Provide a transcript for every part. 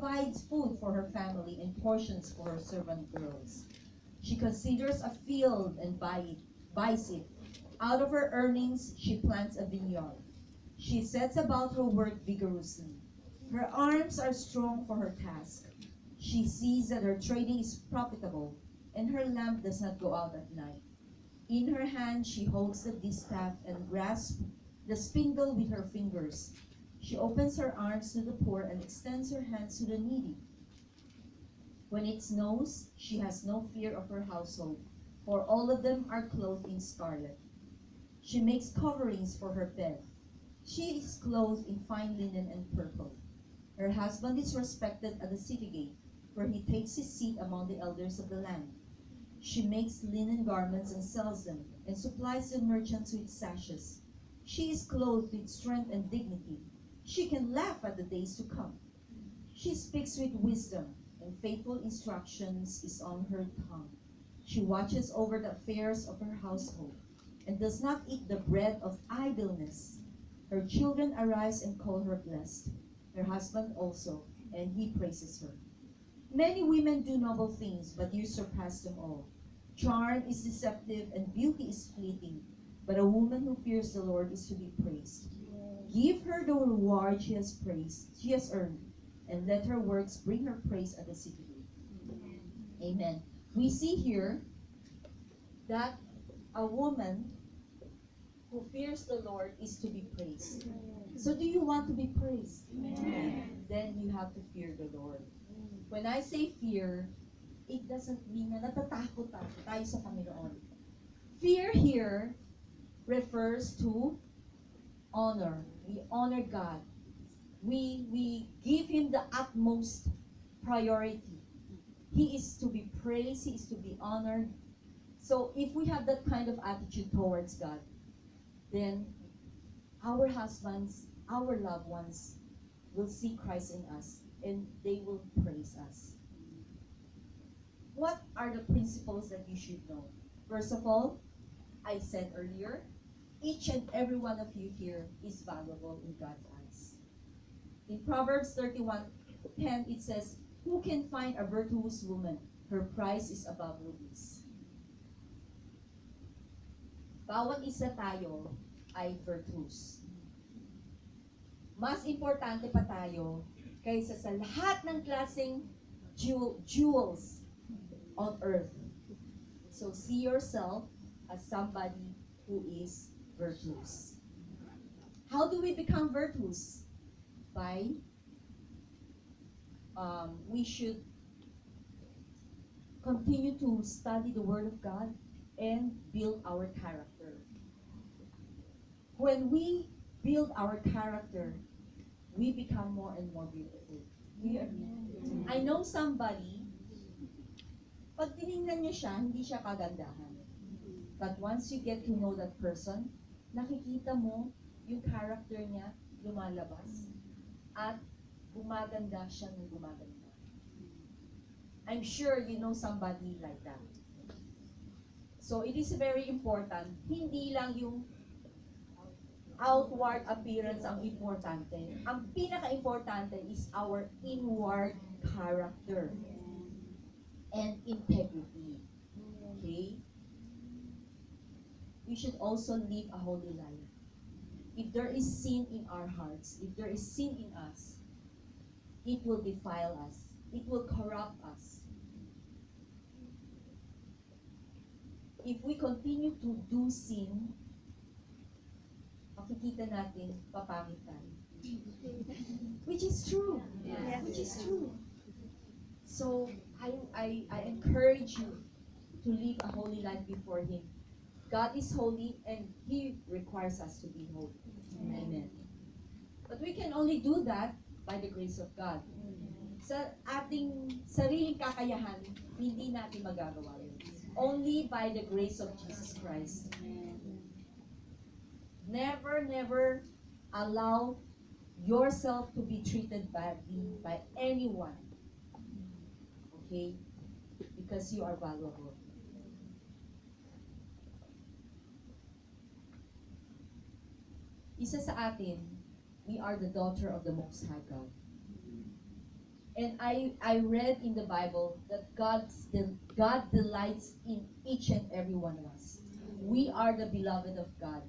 provides food for her family and portions for her servant girls. She considers a field and buys it. Out of her earnings, she plants a vineyard. She sets about her work vigorously. Her arms are strong for her task. She sees that her trading is profitable, and her lamp does not go out at night. In her hand she holds the distaff and grasps the spindle with her fingers. She opens her arms to the poor and extends her hands to the needy. When it snows, she has no fear of her household, for all of them are clothed in scarlet. She makes coverings for her bed. She is clothed in fine linen and purple. Her husband is respected at the city gate, where he takes his seat among the elders of the land. She makes linen garments and sells them, and supplies the merchants with sashes. She is clothed with strength and dignity. She can laugh at the days to come. She speaks with wisdom, and faithful instructions is on her tongue. She watches over the affairs of her household, and does not eat the bread of idleness. Her children arise and call her blessed, her husband also, and he praises her. Many women do noble things, but you surpass them all. Charm is deceptive and beauty is fleeting, but a woman who fears the Lord is to be praised. Give her the reward she has earned, and let her works bring her praise at the city gate. Amen. We see here that a woman who fears the Lord is to be praised. So do you want to be praised? Amen. Then you have to fear the Lord. When I say fear, it doesn't mean na natatakot tayo sa Panginoon. Fear here refers to honor. We honor God. We give Him the utmost priority. He is to be praised. He is to be honored. So if we have that kind of attitude towards God, then our husbands, our loved ones will see Christ in us, and they will praise us. What are the principles that you should know? First of all, I said earlier, each and every one of you here is valuable in God's eyes. In Proverbs 31:10, it says, "Who can find a virtuous woman? Her price is above rubies." Bawat isa tayo ay virtuous. Mas importante pa tayo kaysa sa lahat ng klaseng jewels on earth. So see yourself as somebody who is virtuous. How do we become virtuous? We should continue to study the Word of God and build our character. When we build our character, we become more and more beautiful. Do you agree? I know somebody, pag tinignan niyo siya, hindi siya kagandahan. But once you get to know that person, nakikita mo yung character niya lumalabas at gumaganda siya ng gumaganda. I'm sure you know somebody like that. So it is very important, hindi lang yung outward appearance ang importante. Ang pinaka-importante is our inward character and integrity. Okay? We should also live a holy life. If there is sin in our hearts, if there is sin in us, it will defile us. It will corrupt us. If we continue to do sin, makikita natin papangit tayo. Which is true. Yes. Which is true. So, I encourage you to live a holy life before Him. God is holy and He requires us to be holy. Amen. But we can only do that by the grace of God. Sa ating sariling kakayahan, hindi natin magagawa yun. Only by the grace of Jesus Christ. Never allow yourself to be treated badly by anyone. Okay? Because you are valuable. Isa sa atin, we are the daughter of the Most High God. And I read in the Bible that God delights in each and every one of us. We are the beloved of God.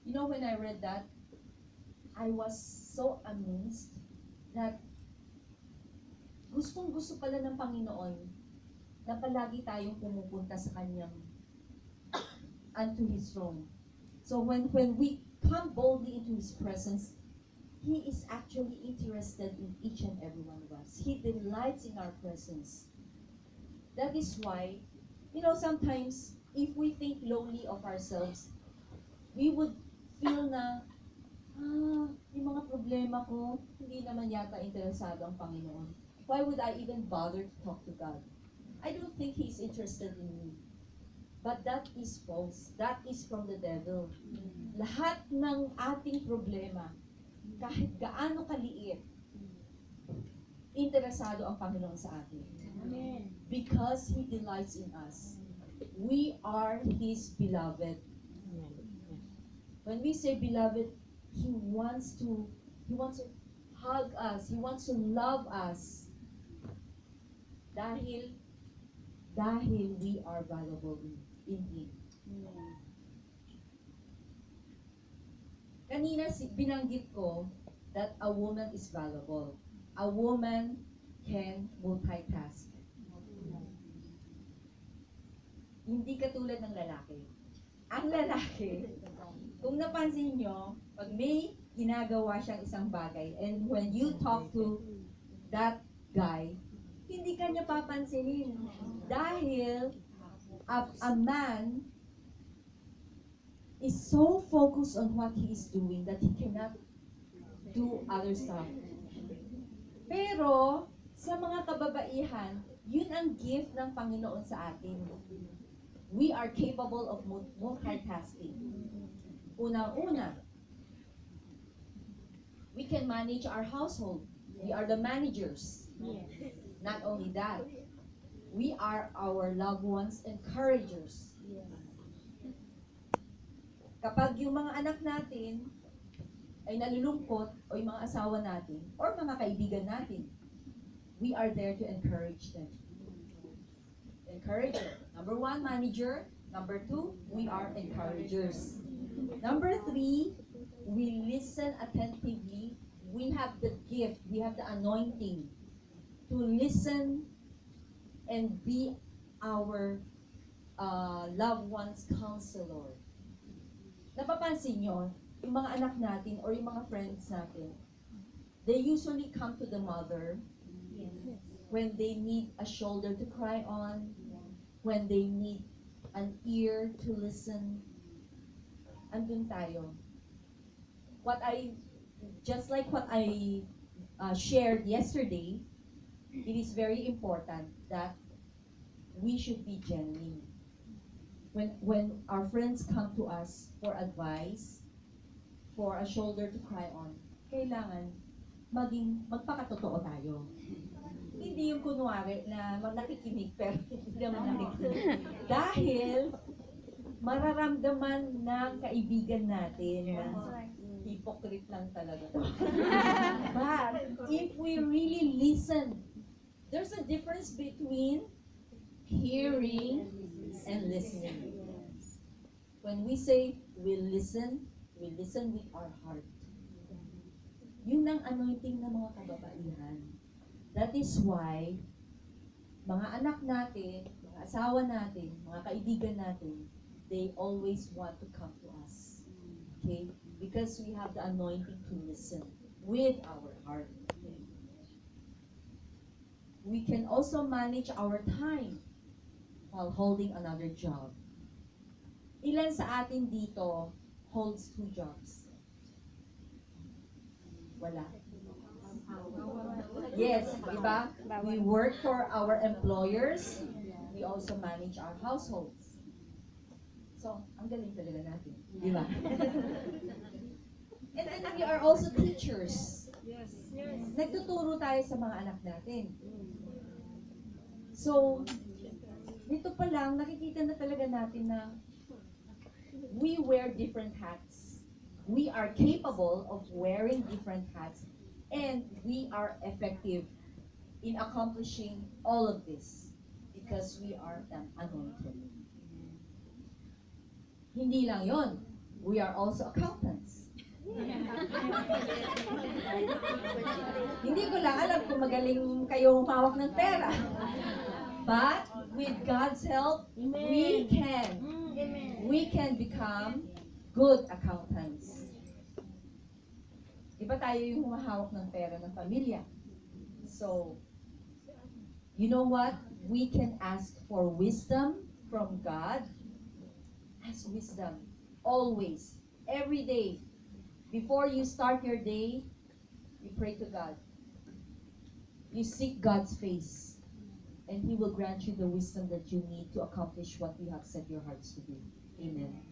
You know, when I read that, I was so amazed that gustong gusto pala ng Panginoon na palagi tayong pumupunta sa Kanyang unto His throne. So when we come boldly into His presence, He is actually interested in each and every one of us. He delights in our presence. That is why, you know, sometimes if we think lowly of ourselves, we would feel na, yung mga problema ko, hindi naman yata interesado ang Panginoon. Why would I even bother to talk to God? I don't think He's interested in me. But that is false. That is from the devil. Lahat ng ating problema, kahit gaano kaliit, interesado ang Panginoon sa atin. Amen. Because He delights in us. We are His beloved. When we say beloved, He wants to hug us. He wants to love us. Dahil we are valuable in Him. Kanina binanggit ko that a woman is valuable. A woman can multitask. Hindi katulad ng lalaki. Ang lalaki, kung napansin nyo, pag may ginagawa siyang isang bagay, and when you talk to that guy, hindi ka niya papansinin. Dahil a man is so focused on what he is doing that he cannot do other stuff. Pero, sa mga kababaihan, yun ang gift ng Panginoon sa atin. We are capable of multitasking. Unang-una, we can manage our household. We are the managers. Not only that, we are our loved ones' encouragers. Kapag yung mga anak natin ay nalulungkot o yung mga asawa natin or mga kaibigan natin, we are there to encourage them. Encourager. Number 1, manager. Number 2, we are encouragers. Number 3, we listen attentively. We have the gift, we have the anointing to listen and be our loved one's counselor. Napapansin nyo, yung mga anak natin or yung mga friends natin, they usually come to the mother when they need a shoulder to cry on, when they need an ear to listen. Andun tayo. Just like what I shared yesterday, it is very important that we should be genuine. When our friends come to us for advice, for a shoulder to cry on, kailangan magpakatotoo tayo. Hindi yung kunwari na nakikinig pero hindi naman nakikinig. Dahil mararamdaman ng kaibigan natin na hypocrite lang talaga. But if we really listen, there's a difference between hearing and listening. When we say we listen with our heart. Yun ang anointing ng mga kababaihan. That is why mga anak natin, mga asawa natin, mga kaibigan natin, they always want to come to us. Okay? Because we have the anointing to listen with our heart. We can also manage our time while holding another job. Ilan sa atin dito holds 2 jobs? Wala. Yes, diba? We work for our employers. We also manage our households. So, ang galing talaga natin. Diba? And then we are also teachers. Yes. Nagtuturo tayo sa mga anak natin. So, dito pa lang, nakikita na talaga natin na we wear different hats. We are capable of wearing different hats And we are effective in accomplishing all of this because we are anointed. Hindi lang yon, we are also accountants. Hindi ko lang alam kung magaling kayo humawak ng pera. But with God's help, we can become good accountants. Di ba tayo yung humahawak ng pera ng pamilya? So, you know what? We can ask for wisdom from God. Ask wisdom. Always. Every day. Before you start your day, you pray to God. You seek God's face. And He will grant you the wisdom that you need to accomplish what you have set your hearts to do. Amen.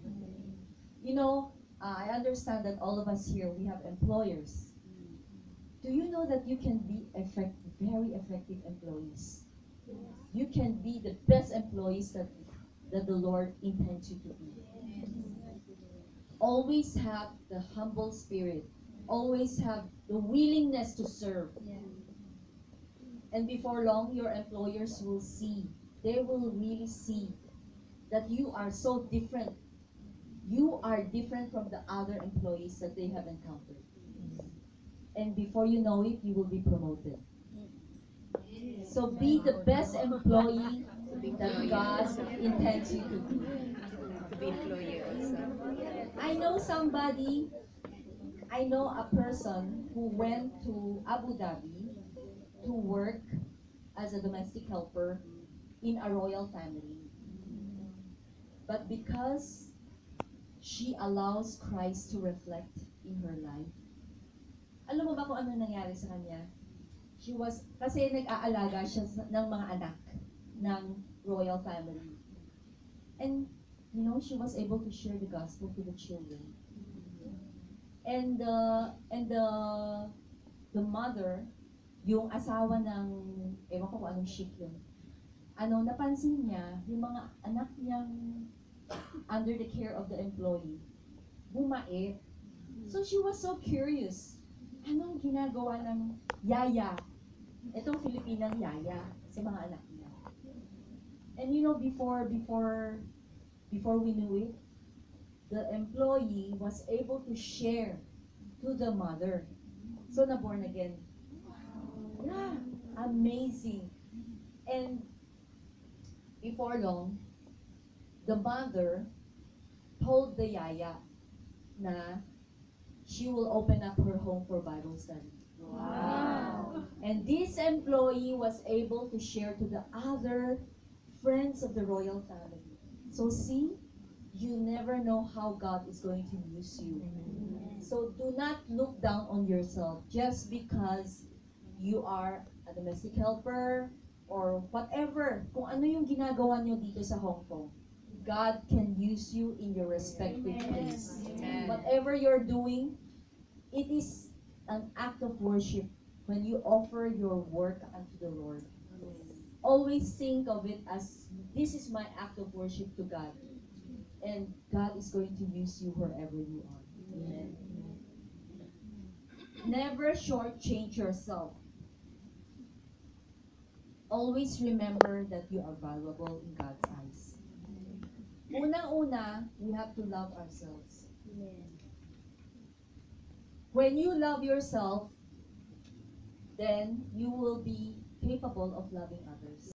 You know, I understand that all of us here, we have employers. Do you know that you can be very effective employees? You can be the best employees that the Lord intends you to be. Always have the humble spirit. Always have the willingness to serve. And before long, your employers will see, they will really see that you are so different. You are different from the other employees that they have encountered. And before you know it, you will be promoted. So be the best employee that God intends you to be. To be employer also. I know somebody, I know a person who went to Abu Dhabi to work as a domestic helper in a royal family. But because she allows Christ to reflect in her life, alam mo ba kung ano nangyari sa kanya? Kasi nag-aalaga siya ng mga anak ng royal family. And, you know, she was able to share the gospel to the children. And the mother, yung asawa ng, ewan ko kung anong ship yun, napansin niya, yung mga anak niyang under the care of the employee, bumait. So she was so curious. Anong ginagawa ng yaya? Itong Filipinang yaya sa mga anak niya. And you know, before we knew it, the employee was able to share to the mother. So na born again. Yeah, amazing. And before long, the mother told the yaya na she will open up her home for Bible study. Wow. And this employee was able to share to the other friends of the royal family. So see, you never know how God is going to use you. So do not look down on yourself just because you are a domestic helper or whatever. Kung ano yung ginagawa nyo dito sa Hong Kong, God can use you in your respective place. Whatever you're doing, it is an act of worship when you offer your work unto the Lord. Always think of it as, this is my act of worship to God. And God is going to use you wherever you are. Amen. Never shortchange yourself. Always remember that you are valuable in God's eyes. Unang-una, we have to love ourselves. When you love yourself, then you will be capable of loving others.